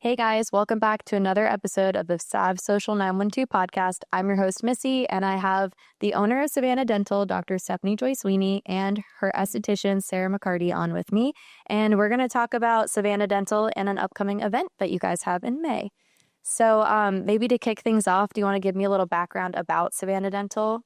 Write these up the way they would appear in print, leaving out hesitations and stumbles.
Hey guys, welcome back to another episode of the SavSocial912 Podcast. I'm your host, Missy, and I have the owner of Savannah Dental, Dr. Stephanie Joy Sweeney, and her esthetician, Sarah McCarty, on with me. And we're going to talk about Savannah Dental and an upcoming event that you guys have in May. So maybe to kick things off, do you want to give me a little background about Savannah Dental?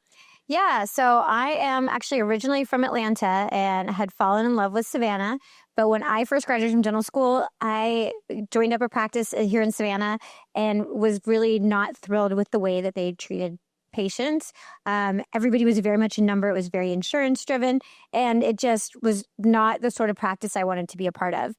Yeah, so I am actually originally from Atlanta and had fallen in love with Savannah. But when I first graduated from dental school, I joined up a practice here in Savannah and was really not thrilled with the way that they treated patients. Everybody was very much a number. It was very insurance driven, and it just was not the sort of practice I wanted to be a part of.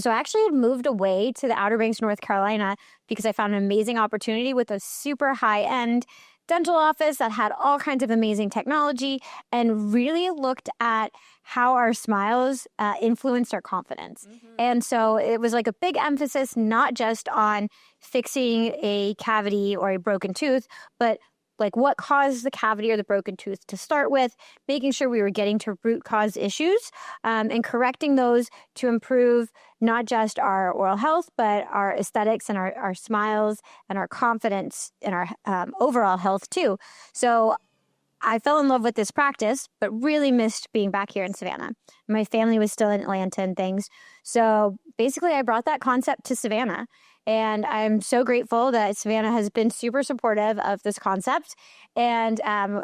So I actually had moved away to the Outer Banks, North Carolina, because I found an amazing opportunity with a super high-end dental office that had all kinds of amazing technology and really looked at how our smiles influenced our confidence. And so it was like a big emphasis, not just on fixing a cavity or a broken tooth, but like what caused the cavity or the broken tooth to start with, making sure we were getting to root cause issues and correcting those to improve not just our oral health, but our aesthetics and our smiles and our confidence and our overall health too. So I fell in love with this practice, but really missed being back here in Savannah. My family was still in Atlanta and things. So basically I brought that concept to Savannah. And I'm so grateful that Savannah has been super supportive of this concept. And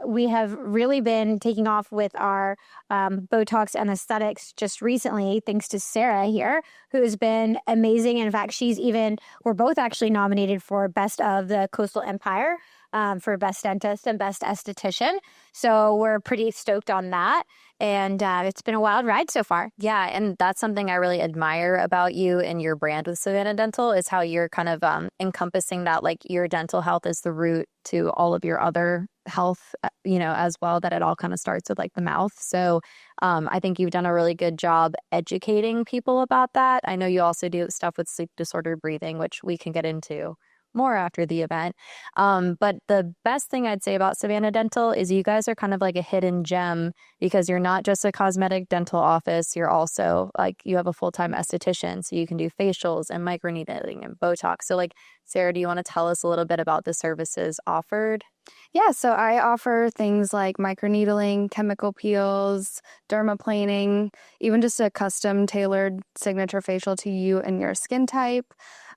we have really been taking off with our Botox and aesthetics just recently, thanks to Sarah here, who has been amazing. In fact, we're both actually nominated for Best of the Coastal Empire for Best Dentist and Best Esthetician. So we're pretty stoked on that. And it's been a wild ride so far. Yeah, and that's something I really admire about you and your brand with Savannah Dental is how you're kind of encompassing that, like your dental health is the root to all of your other health, as well, that it all kind of starts with like the mouth. So I think you've done a really good job educating people about that. I know you also do stuff with sleep disordered breathing, which we can get into more after the event. But the best thing I'd say about Savannah Dental is you guys are kind of like a hidden gem because you're not just a cosmetic dental office. You're also you have a full-time esthetician. So you can do facials and microneedling and Botox. So Sarah, do you want to tell us a little bit about the services offered? Yeah, so I offer things like microneedling, chemical peels, dermaplaning, even just a custom tailored signature facial to you and your skin type.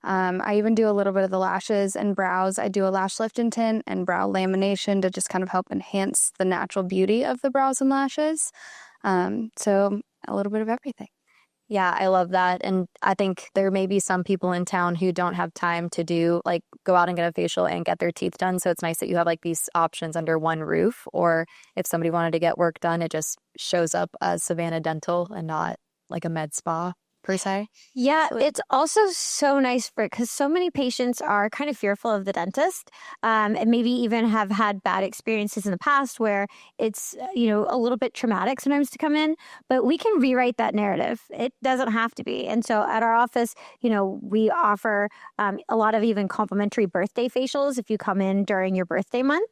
I even do a little bit of the lashes and brows. I do a lash lift and tint and brow lamination to just kind of help enhance the natural beauty of the brows and lashes. So a little bit of everything. Yeah, I love that. And I think there may be some people in town who don't have time to go out and get a facial and get their teeth done. So it's nice that you have these options under one roof. Or if somebody wanted to get work done, it just shows up as Savannah Dental and not like a med spa per se. Yeah, it's also so nice because so many patients are kind of fearful of the dentist and maybe even have had bad experiences in the past where it's, a little bit traumatic sometimes to come in, but we can rewrite that narrative. It doesn't have to be. And so at our office, we offer a lot of even complimentary birthday facials if you come in during your birthday month.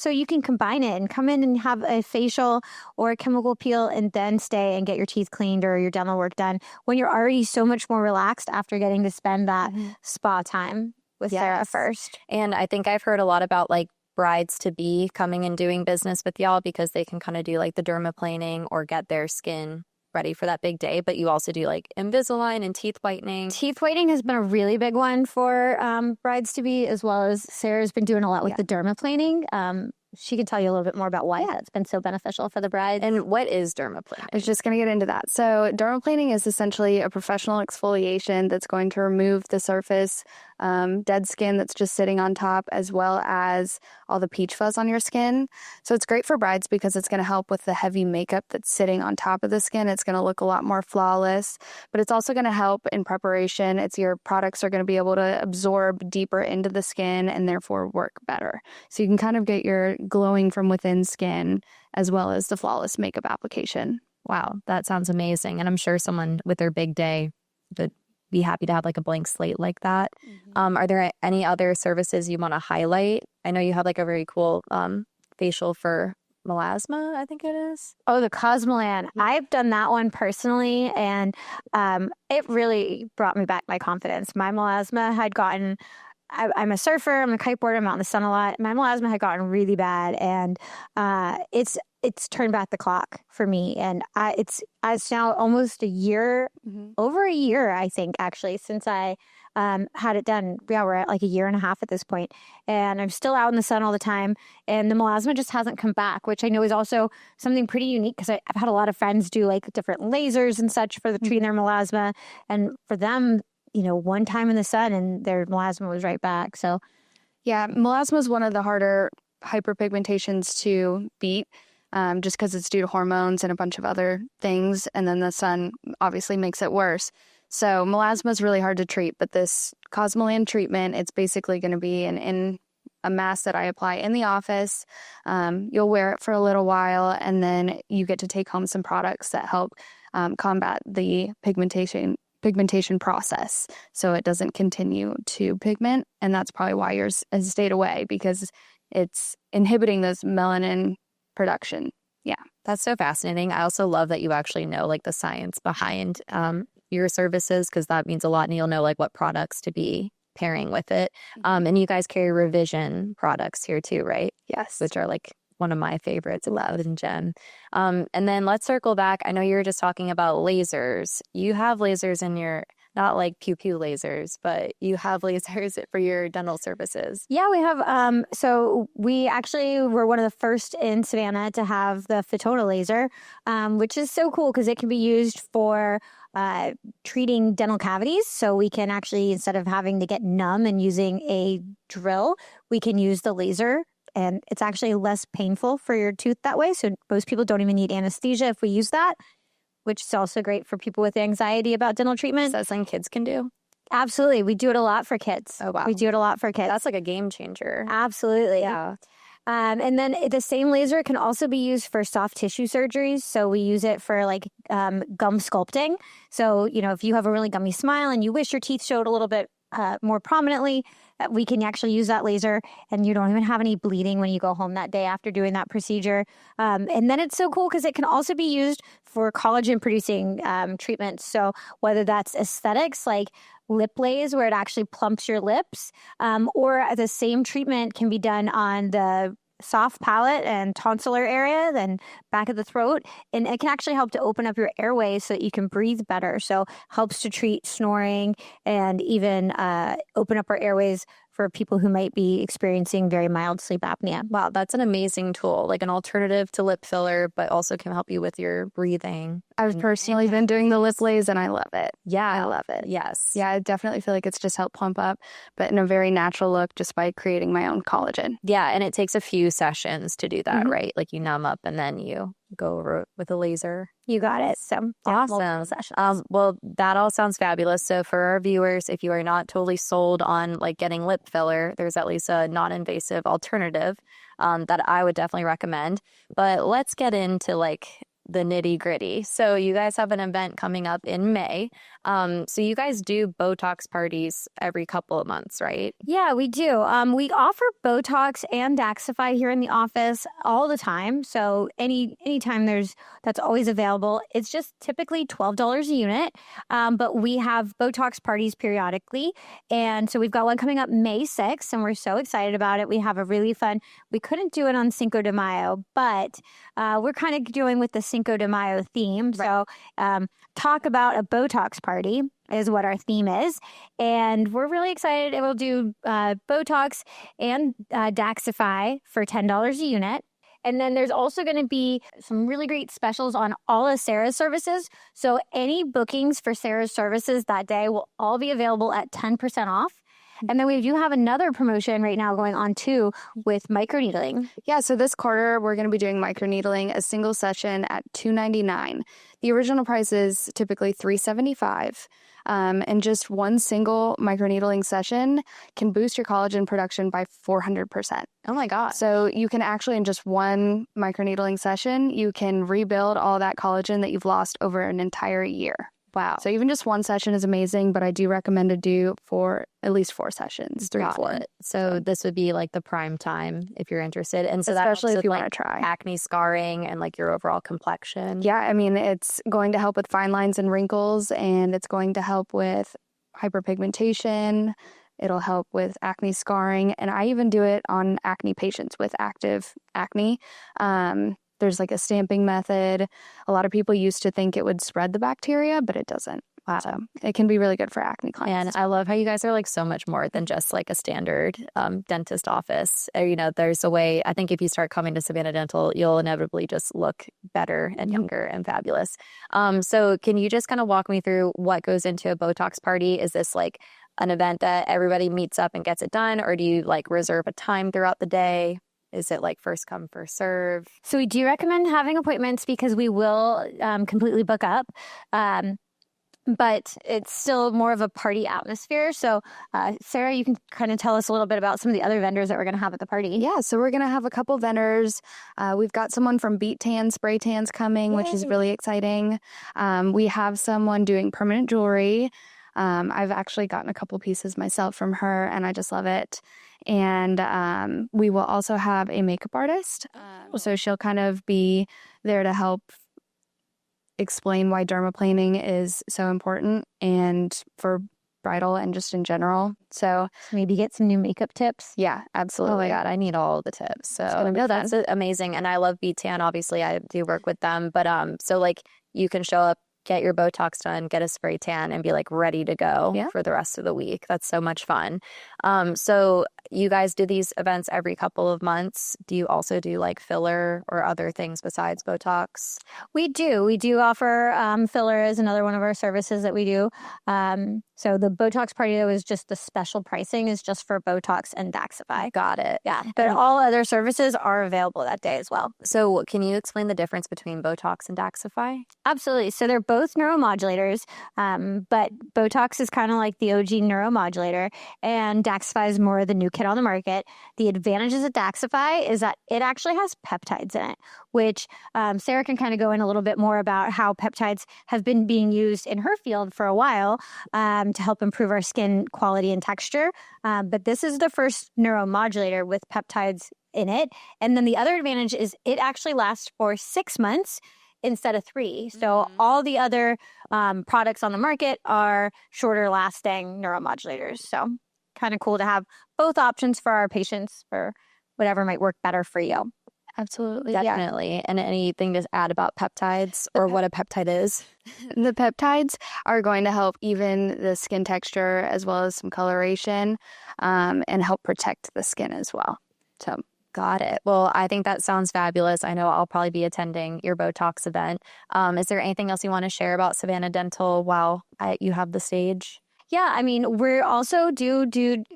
So you can combine it and come in and have a facial or a chemical peel and then stay and get your teeth cleaned or your dental work done when you're already so much more relaxed after getting to spend that spa time with Sarah first. And I think I've heard a lot about brides to be coming and doing business with y'all because they can kind of do the dermaplaning or get their skin ready for that big day. But you also do Invisalign and teeth whitening. Teeth whitening has been a really big one for brides to be, as well as Sarah's been doing a lot with the dermaplaning. She can tell you a little bit more about why that's been so beneficial for the bride. And what is dermaplaning? I was just going to get into that. So dermaplaning is essentially a professional exfoliation that's going to remove the surface dead skin that's just sitting on top, as well as all the peach fuzz on your skin. So it's great for brides because it's going to help with the heavy makeup that's sitting on top of the skin. It's going to look a lot more flawless, but it's also going to help in preparation. Your products are going to be able to absorb deeper into the skin and therefore work better. So you can kind of get your glowing from within skin as well as the flawless makeup application. Wow, that sounds amazing. And I'm sure someone with their big day would be happy to have a blank slate like that. Are there any other services you want to highlight? I know you have a very cool facial for melasma, I think it is. Oh, the Cosmolan. I've done that one personally, and it really brought me back my confidence. My melasma had gotten, I'm a surfer, I'm a kiteboarder, I'm out in the sun a lot. My melasma had gotten really bad, and it's turned back the clock for me. And it's now almost a year, over a year, I think, actually, since I had it done. Yeah, we're at like a year and a half at this point, and I'm still out in the sun all the time, and the melasma just hasn't come back, which I know is also something pretty unique, because I've had a lot of friends do like different lasers and such for the treating their melasma, and for them, one time in the sun and their melasma was right back. So yeah, melasma is one of the harder hyperpigmentations to beat, just because it's due to hormones and a bunch of other things, and then the sun obviously makes it worse. So melasma is really hard to treat, but this Cosmolan treatment, it's basically going to be in a mask that I apply in the office. You'll wear it for a little while, and then you get to take home some products that help combat the pigmentation process, so it doesn't continue to pigment. And that's probably why yours has stayed away, because it's inhibiting this melanin production. Yeah, that's so fascinating. I also love that you actually know like the science behind your services, because that means a lot, and you'll know like what products to be pairing with it. And you guys carry revision products here too, right? Yes. Which are like one of my favorites, Love and Gem. And then let's circle back. I know you were just talking about lasers. You have lasers in your, not like pew-pew lasers, but you have lasers for your dental services. Yeah, we have. So we actually were one of the first in Savannah to have the Fotona laser, which is so cool because it can be used for treating dental cavities. So we can actually, instead of having to get numb and using a drill, we can use the laser, and it's actually less painful for your tooth that way. So most people don't even need anesthesia if we use that, which is also great for people with anxiety about dental treatment. Is that something kids can do? Absolutely. We do it a lot for kids. Oh, wow. We do it a lot for kids. That's like a game changer. Absolutely. Yeah. And then the same laser can also be used for soft tissue surgeries. So we use it for like gum sculpting. So, if you have a really gummy smile and you wish your teeth showed a little bit more prominently, we can actually use that laser, and you don't even have any bleeding when you go home that day after doing that procedure. And then it's so cool because it can also be used for collagen producing treatments. So whether that's aesthetics, like lip lays where it actually plumps your lips, or the same treatment can be done on the soft palate and tonsillar area, then back of the throat, and it can actually help to open up your airways so that you can breathe better. So helps to treat snoring and even open up our airways for people who might be experiencing very mild sleep apnea. Wow, that's an amazing tool, like an alternative to lip filler, but also can help you with your breathing. I've personally been doing the lip lays, and I love it. Yeah. I love it. Yes. Yeah, I definitely feel like it's just helped plump up, but in a very natural look, just by creating my own collagen. Yeah, and it takes a few sessions to do that, right? Like you numb up and then you go over it with a laser. You got it. So awesome. Well, that all sounds fabulous. So for our viewers, if you are not totally sold on like getting lip filler, there's at least a non-invasive alternative that I would definitely recommend. But let's get into like the nitty gritty. So you guys have an event coming up in May. So you guys do Botox parties every couple of months, right? Yeah, we do. We offer Botox and Daxify here in the office all the time. So anytime that's always available. It's just typically $12 a unit. But we have Botox parties periodically. And so we've got one coming up May 6th, and we're so excited about it. We have a really fun, we couldn't do it on Cinco de Mayo, but we're kind of doing with the Cinco de Mayo theme. Right. So talk about a Botox party is what our theme is. And we're really excited. It will do Botox and Daxify for $10 a unit. And then there's also going to be some really great specials on all of Sarah's services. So any bookings for Sarah's services that day will all be available at 10% off. And then we do have another promotion right now going on too with microneedling. Yeah, so this quarter we're going to be doing microneedling, a single session at $299. The original price is typically $375. And just one single microneedling session can boost your collagen production by 400%. Oh my God. So you can actually, in just one microneedling session, you can rebuild all that collagen that you've lost over an entire year. Wow. So even just one session is amazing, but I do recommend to do for at least 4 sessions, 3 to 4. So this would be like the prime time if you're interested. And so especially if you want like to try acne scarring and like your overall complexion. Yeah, I mean, it's going to help with fine lines and wrinkles, and it's going to help with hyperpigmentation. It'll help with acne scarring, and I even do it on acne patients with active acne. There's like a stamping method. A lot of people used to think it would spread the bacteria, but it doesn't. Wow. So it can be really good for acne clients. And I love how you guys are like so much more than just like a standard dentist office. You know, there's a way, I think if you start coming to Savannah Dental, you'll inevitably just look better and younger and fabulous. So can you just kind of walk me through what goes into a Botox party? Is this like an event that everybody meets up and gets it done? Or do you like reserve a time throughout the day? Is it like first come, first serve? So we do recommend having appointments because we will completely book up. But it's still more of a party atmosphere. So, Sarah, you can kind of tell us a little bit about some of the other vendors that we're going to have at the party. Yeah, so we're going to have a couple vendors. We've got someone from Beat Tan Spray Tans coming, which is really exciting. We have someone doing permanent jewelry. I've actually gotten a couple pieces myself from her, and I just love it. And we will also have a makeup artist. So she'll kind of be there to help explain why dermaplaning is so important and for bridal and just in general. So maybe get some new makeup tips. Yeah, absolutely. Oh my God, I need all the tips. So no, that's amazing. And I love B-Tan. Obviously, I do work with them. But so like you can show up, get your Botox done, get a spray tan, and be like ready to go for the rest of the week. That's so much fun. So you guys do these events every couple of months. Do you also do like filler or other things besides Botox? We do. We do offer filler as another one of our services that we do. So the Botox party, though, is just the special pricing is just for Botox and Daxify. Got it. Yeah. But all other services are available that day as well. So can you explain the difference between Botox and Daxify? Absolutely. So they're both neuromodulators, but Botox is kind of like the OG neuromodulator, and Daxify is more the new kid on the market. The advantages of Daxify is that it actually has peptides in it, which Sarah can kind of go in a little bit more about how peptides have been being used in her field for a while to help improve our skin quality and texture. But this is the first neuromodulator with peptides in it. And then the other advantage is it actually lasts for 6 months instead of 3. So all the other products on the market are shorter lasting neuromodulators. So kind of cool to have both options for our patients for whatever might work better for you. Absolutely. Definitely. Yeah. And anything to add about peptides or what a peptide is? The peptides are going to help even the skin texture as well as some coloration and help protect the skin as well. So got it. Well, I think that sounds fabulous. I know I'll probably be attending your Botox event. Is there anything else you want to share about Savannah Dental while you have the stage? Yeah, I mean, we also do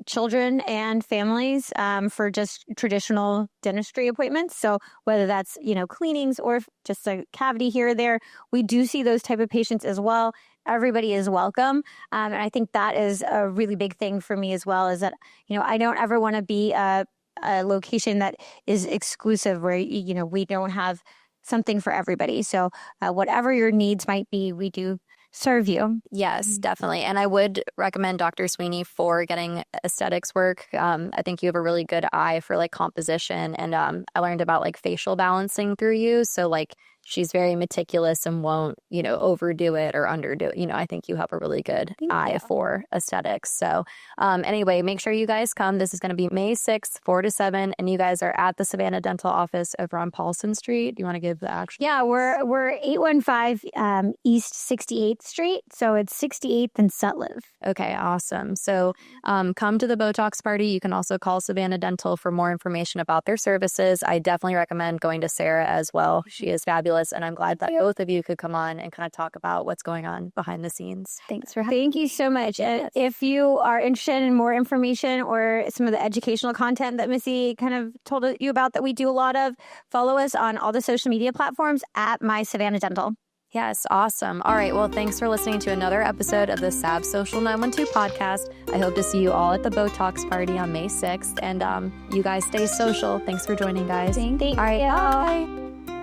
children and families for just traditional dentistry appointments. So whether that's, cleanings or just a cavity here or there, we do see those type of patients as well. Everybody is welcome. And I think that is a really big thing for me as well, is that, I don't ever want to be a location that is exclusive where, we don't have something for everybody. So whatever your needs might be, we do serve you. Yes, definitely. And I would recommend Dr. Sweeney for getting aesthetics work. I think you have a really good eye for like composition. And I learned about like facial balancing through you. So like she's very meticulous and won't, overdo it or underdo it. I think you have a really good eye for aesthetics. So anyway, make sure you guys come. This is going to be May 6th, 4 to 7. And you guys are at the Savannah Dental office over on Paulson Street. Do you want to give the actual? Yeah, we're 815 East 68th Street. So it's 68th and Sutliff. Okay, awesome. So come to the Botox party. You can also call Savannah Dental for more information about their services. I definitely recommend going to Sarah as well. She is fabulous. And I'm glad that both of you could come on and kind of talk about what's going on behind the scenes. Thanks for having me. Thank you so much. And if you are interested in more information or some of the educational content that Missy kind of told you about that we do a lot of, follow us on all the social media platforms at My Savannah Dental. Yes, awesome. All right. Well, thanks for listening to another episode of the SavSocial912 Podcast. I hope to see you all at the Botox party on May 6th. And you guys stay social. Thanks for joining, guys. Thank you. All right. Bye.